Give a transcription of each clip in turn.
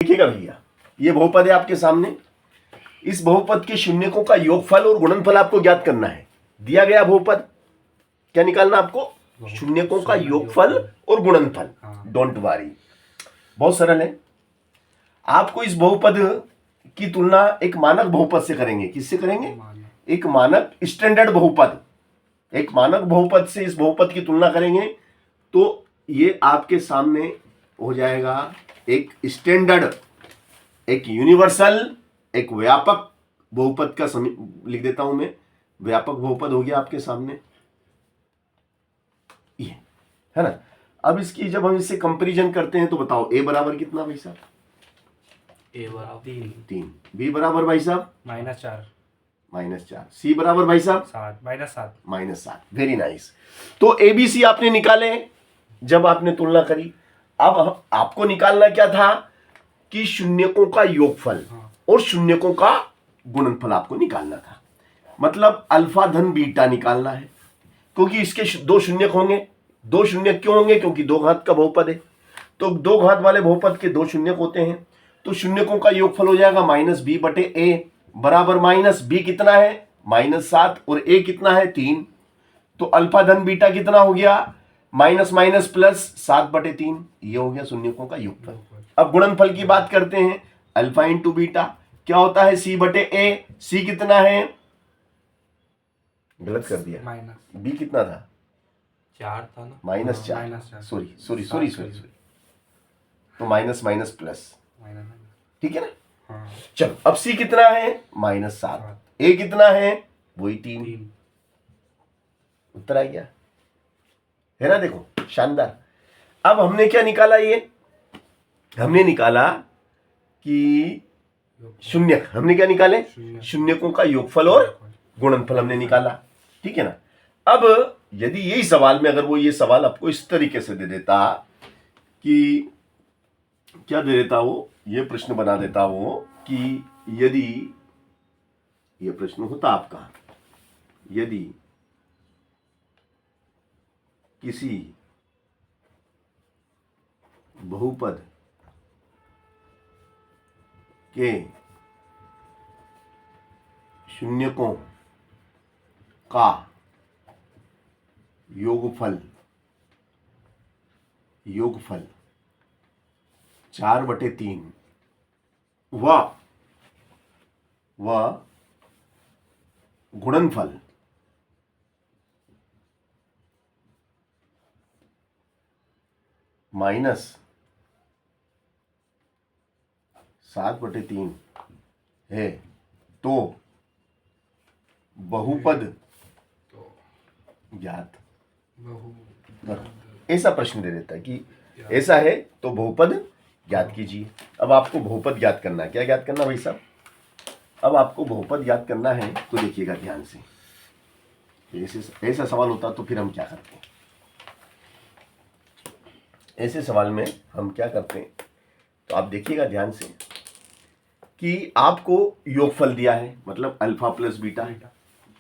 देखिएगा भैया, ये बहुपद है आपके सामने। इस बहुपद के शून्यकों का योगफल और गुणनफल आपको ज्ञात करना है। दिया गया बहुपद, क्या निकालना आपको? शून्यकों का योगफल और गुणनफल। डोंट वरी, बहुत सरल है। आपको इस बहुपद की तुलना एक मानक बहुपद से करेंगे। किससे करेंगे? एक मानक स्टैंडर्ड बहुपद। एक मानक बहुपद से इस बहुपद की तुलना करेंगे तो ये आपके सामने हो जाएगा एक स्टैंडर्ड, एक यूनिवर्सल, एक व्यापक बहुपद का लिख देता हूं मैं। व्यापक बहुपद हो गया आपके सामने, ये है ना। अब इसकी जब हम इससे कंपैरिजन करते हैं तो बताओ ए बराबर कितना भाई साहब? ए बराबर 3। बी बराबर भाई साहब -4 सी बराबर भाई साहब -7 वेरी नाइस। तो एबीसी आपने निकाले जब आपने तुलना करी। अब आपको निकालना क्या था कि शून्यकों का योगफल और शून्यकों का गुणनफल आपको निकालना था। मतलब अल्फा धन बीटा निकालना है, क्योंकि इसके दो शून्यक होंगे। दो शून्यक क्यों होंगे? क्योंकि दो घात का बहुपद है, तो दो घात वाले बहुपद के दो शून्यक होते हैं। तो शून्यकों का योगफल हो जाएगा -b बटे a बराबर -b कितना है? -7 और a कितना है? 3। तो अल्फा धन बीटा कितना हो गया? माइनस माइनस प्लस 7 बटे 3। ये हो गया शून्यकों का योगफल। अब गुणनफल की बात करते हैं। अल्फा इंटू बीटा क्या होता है? c बटे a। c कितना है? गलत कर दिया, b कितना था? 4 था ना, -4। सॉरी। तो माइनस माइनस प्लस, ठीक है ना। चलो अब c कितना है? -7। a कितना है? वही 3। उत्तर आ गया, है ना। देखो शानदार। अब हमने क्या निकाला? ये हमने निकाला कि शून्यक। हमने क्या निकाले? शून्यकों का योगफल और गुणनफल हमने निकाला, ठीक है ना। अब यदि यही सवाल में अगर वो ये सवाल आपको इस तरीके से दे देता कि क्या दे देता वो, ये प्रश्न बना देता वो कि यदि ये प्रश्न होता आपका, यदि किसी बहुपद के शून्यकों का योगफल 4/3 व गुणनफल -7/3 है तो बहुपद ज्ञात करो। ऐसा प्रश्न दे देता है कि ऐसा है तो बहुपद ज्ञात कीजिए। अब आपको बहुपद ज्ञात करना है। क्या ज्ञात करना भाई साहब? अब आपको बहुपद ज्ञात करना है तो देखिएगा ध्यान से। ऐसा सवाल होता तो फिर हम क्या करते हैं? ऐसे सवाल में हम क्या करते हैं तो आप देखिएगा ध्यान से कि आपको योगफल दिया है, मतलब अल्फा प्लस बीटा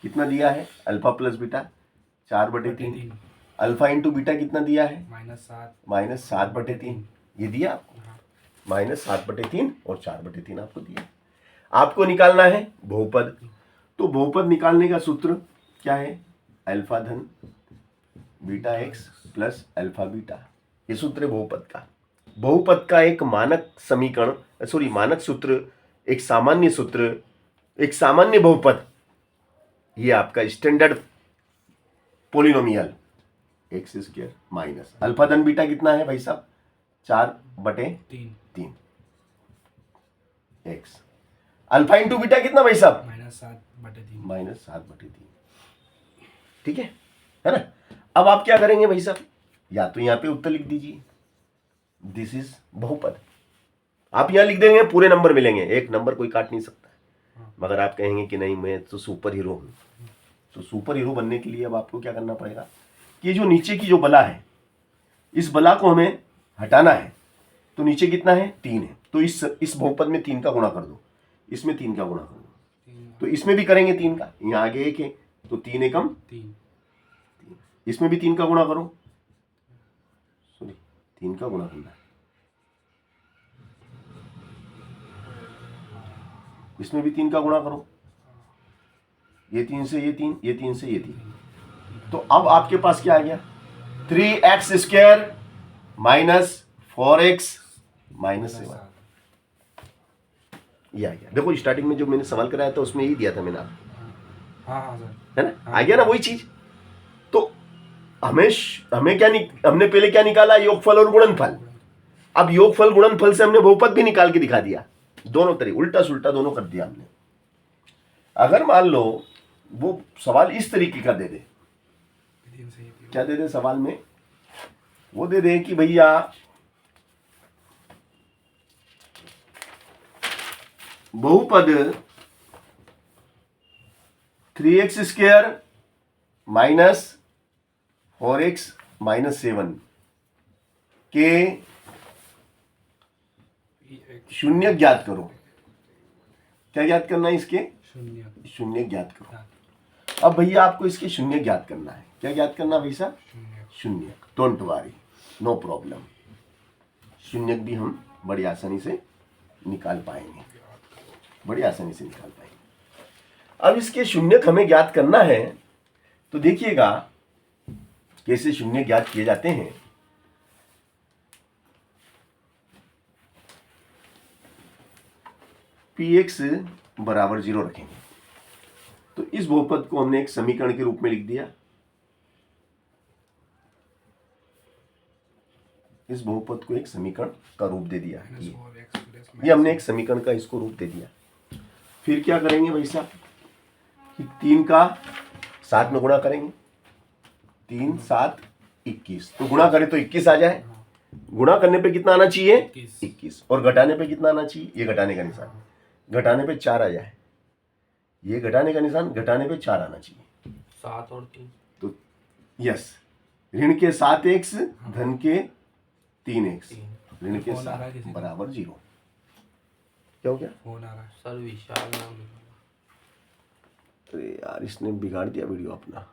कितना दिया है? Alpha plus beta 4/3। Alpha into beta कितना दिया है? -7/3। ये दिया आपको, -7/3 और 4/3 आपको दिया। आपको निकालना है बहुपद। तो बहुपद निकालने का सूत्र क्या है? अल्फा धन beta x plus alpha beta. ये सूत्र है बहुपद का। बहुपद का एक मानक समीकरण, मानक सूत्र, एक सामान्य सूत्र, एक सामान्य बहुपद, ये आपका standard polynomial x² minus alpha धन बीटा कितना है भाई साहब? 4/3 x। अल्फा इंटू बीटा कितना भाई साहब? -7/3। ठीक है ना। अब आप क्या करेंगे भाई साहब? या तो यहां पे उत्तर लिख दीजिए, दिस इज बहुपद। आप यहां लिख देंगे, पूरे नंबर मिलेंगे, एक नंबर कोई काट नहीं सकता। मगर आप कहेंगे कि नहीं मैं तो सुपर हीरो हूं, तो सुपर हीरो बनने के लिए अब आपको क्या करना पड़ेगा कि जो नीचे की जो बला है, इस बला को हमें हटाना है। तो नीचे कितना है? 3 है। तो इस बहुपद में 3 का गुणा कर दो, इसमें 3 का गुणा कर दो, तो इसमें भी करेंगे 3 का। यहाँ आगे 1 है तो 3 एकम 3। इसमें भी 3 का गुणा करो, 3 का गुणा करना है। इसमें भी 3 का गुणा करो, ये 3 से ये 3, ये 3 से ये 3, तो अब आपके पास क्या आ गया, 3x² माइनस 4x माइनस 7, ये आ गया। देखो स्टार्टिंग में जो मैंने सवाल कराया था उसमें यही दिया था मैंने आपको, हाँ सर, है ना, आ गया ना वही चीज। तो हमें क्या हमने पहले क्या निकाला, योगफल और गुणनफल। अब योगफल गुणनफल से हमने बहुपद भी निकाल के दिखा दिया, दोनों तरीके उल्टा सुल्टा दोनों कर दिया हमने। अगर मान लो वो सवाल इस तरीके का दे दे, क्या दे दे सवाल में, वो दे दे कि भैया बहुपद 3x² माइनस 4x माइनस 7 के शून्य ज्ञात करो। क्या ज्ञात करना है, इसके शून्य, शून्य ज्ञात करो। अब भैया आपको इसके शून्य ज्ञात करना है, क्या ज्ञात करना भाई साहब, शून्य। डोंट वरी, नो प्रॉब्लम, शून्य भी हम बड़ी आसानी से निकाल पाएंगे, बड़ी आसानी से निकाल पाएंगे। अब इसके शून्य हमें ज्ञात करना है, तो देखिएगा कैसे शून्य ज्ञात किए जाते हैं। px बराबर 0 रखेंगे, तो इस बहुपद को हमने एक समीकरण के रूप में लिख दिया, इस बहुपद को एक समीकरण का रूप दे दिया, ये हमने एक समीकरण का इसको रूप दे दिया। फिर क्या करेंगे भाई साहब कि 3 का 7 में गुणा करेंगे, 3 7 21, तो गुणा करें तो 21 आ जाए। गुणा करने पे कितना आना चाहिए, 21, और घटाने पे कितना आना चाहिए, ये घटाने का निशान, घटाने पे 4 आ जाए, ये घटाने का निशान, घटाने पे 4 आना चाहिए, 7 और 3, तो यस, ऋण के 7x धन के 3x, ऋण के 7 बराबर 0। क्या हो गया, फोन आ रहा है सर, विशाल नाम। अरे यार इसने बिगाड़ दिया वीडियो अपना।